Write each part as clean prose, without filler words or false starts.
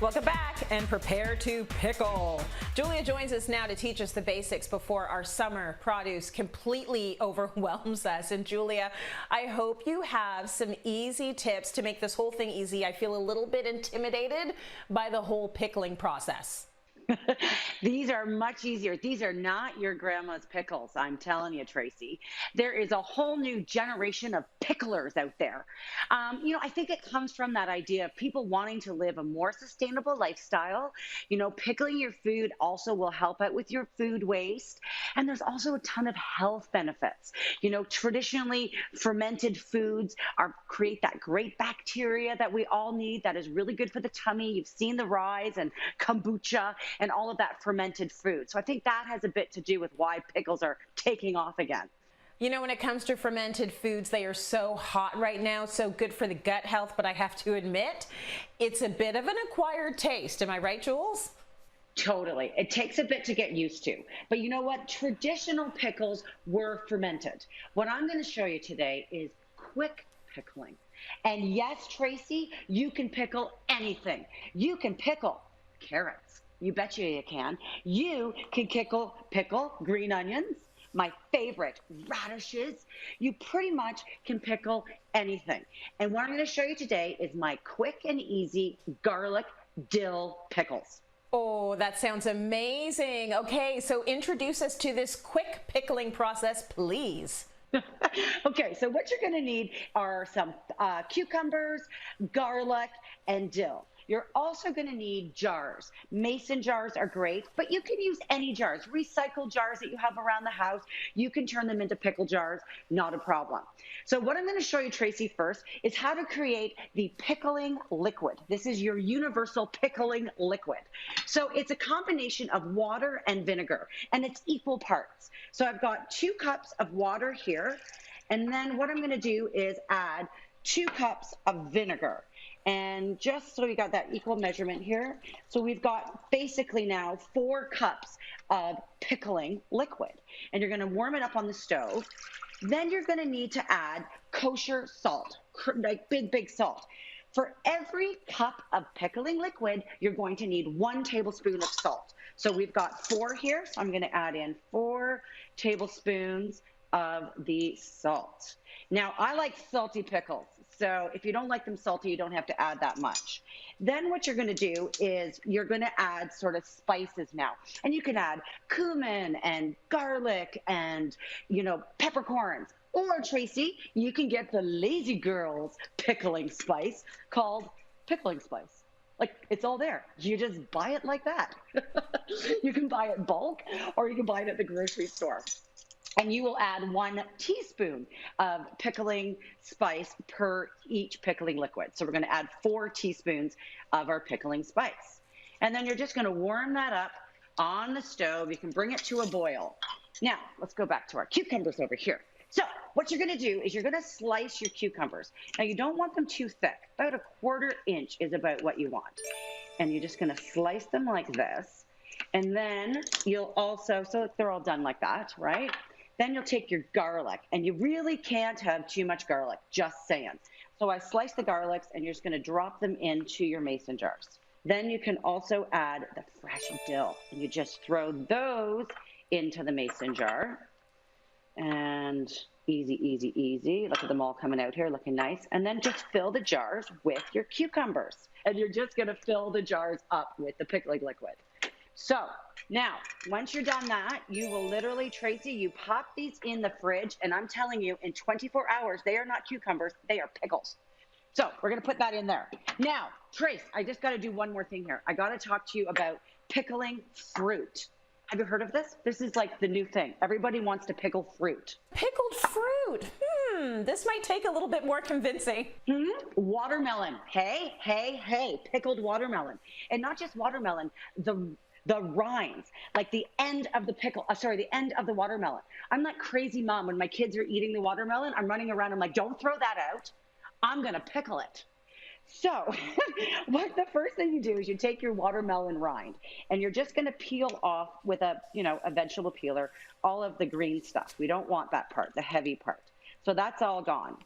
Welcome back and prepare to pickle. Julia joins us now to teach us the basics before our summer produce completely overwhelms us. And Julia, I hope you have some easy tips to make this whole thing easy. I feel a little bit intimidated by the whole pickling process. These are much easier. These are not your grandma's pickles, I'm telling you, Tracy. There is a whole new generation of picklers out there. I think it comes from that idea of people wanting to live a more sustainable lifestyle. Pickling your food also will help out with your food waste. And there's also a ton of health benefits. Traditionally fermented foods create that great bacteria that we all need that is really good for the tummy. You've seen the rise and kombucha and all of that fermented food. So I think that has a bit to do with why pickles are taking off again. When it comes to fermented foods, they are so hot right now, so good for the gut health, but I have to admit, it's a bit of an acquired taste. Am I right, Jules? Totally. It takes a bit to get used to. But you know what? Traditional pickles were fermented. What I'm going to show you today is quick pickling. And yes, Tracy, you can pickle anything. You can pickle carrots. You betcha you can. You can pickle green onions, my favorite, radishes. You pretty much can pickle anything. And what I'm going to show you today is my quick and easy garlic dill pickles. Oh, that sounds amazing. Okay, so introduce us to this quick pickling process, please. Okay, so what you're going to need are some cucumbers, garlic, and dill. You're also going to need jars. Mason jars are great, but you can use any jars. Recycled jars that you have around the house, you can turn them into pickle jars, not a problem. So what I'm going to show you, Tracy, first is how to create the pickling liquid. This is your universal pickling liquid. So it's a combination of water and vinegar, and it's equal parts. So I've got 2 cups of water here, and then what I'm going to do is add 2 cups of vinegar. And just so we got that equal measurement here, so we've got basically now 4 cups of pickling liquid. And you're going to warm it up on the stove. Then you're going to need to add kosher salt, like big salt. For every cup of pickling liquid, you're going to need 1 tablespoon of salt. So we've got 4 here, so I'm going to add in 4 tablespoons of the salt. Now, I like salty pickles. So if you don't like them salty, you don't have to add that much. Then what you're going to do is you're going to add sort of spices now. And you can add cumin and garlic and, peppercorns. Or, Tracy, you can get the Lazy Girls pickling spice called pickling spice. Like, it's all there. You just buy it like that. You can buy it bulk or you can buy it at the grocery store. And you will add 1 teaspoon of pickling spice per each pickling liquid. So we're going to add 4 teaspoons of our pickling spice. And then you're just going to warm that up on the stove. You can bring it to a boil. Now, let's go back to our cucumbers over here. So what you're going to do is you're going to slice your cucumbers. Now, you don't want them too thick. About a 1/4 inch is about what you want. And you're just going to slice them like this. And then you'll also, so they're all done like that, right? Then you'll take your garlic, and you really can't have too much garlic, just saying. So I slice the garlics, and you're just going to drop them into your mason jars. Then you can also add the fresh dill, and you just throw those into the mason jar. And easy. Look at them all coming out here looking nice. And then just fill the jars with your cucumbers. And you're just going to fill the jars up with the pickling liquid. So now, once you're done that, you will literally, Tracy, you pop these in the fridge, and I'm telling you, in 24 hours, they are not cucumbers, they are pickles. So we're going to put that in there. Now, Trace, I just got to do one more thing here. I got to talk to you about pickling fruit. Have you heard of this? This is like the new thing. Everybody wants to pickle fruit. Pickled fruit. This might take a little bit more convincing. Watermelon. Hey, pickled watermelon. And not just watermelon, the rinds, like the end of the the end of the watermelon. I'm like crazy mom when my kids are eating the watermelon. I'm running around. I'm like, don't throw that out. I'm going to pickle it. So what the first thing you do is you take your watermelon rind and you're just going to peel off with a vegetable peeler, all of the green stuff. We don't want that part, the heavy part. So that's all gone.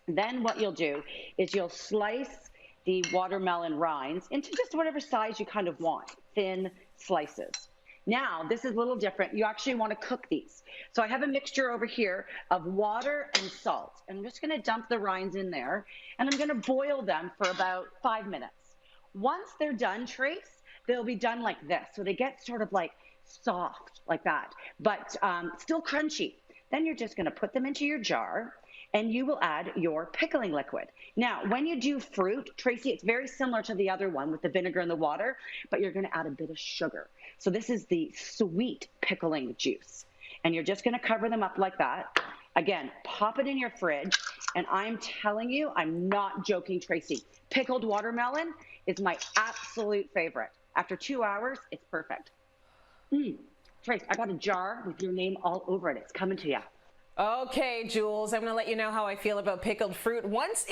Then what you'll do is you'll slice the watermelon rinds into just whatever size you kind of want, thin slices. Now, this is a little different. You actually want to cook these. So I have a mixture over here of water and salt. And I'm just going to dump the rinds in there, and I'm going to boil them for about 5 minutes. Once they're done, Trace, they'll be done like this. So they get sort of like soft like that, but still crunchy. Then you're just going to put them into your jar, and you will add your pickling liquid. Now, when you do fruit, Tracy, it's very similar to the other one with the vinegar and the water, but you're going to add a bit of sugar. So this is the sweet pickling juice. And you're just going to cover them up like that. Again, pop it in your fridge. And I'm telling you, I'm not joking, Tracy. Pickled watermelon is my absolute favorite. After 2 hours, it's perfect. Trace, I got a jar with your name all over it. It's coming to you. Okay, Jules, I'm going to let you know how I feel about pickled fruit once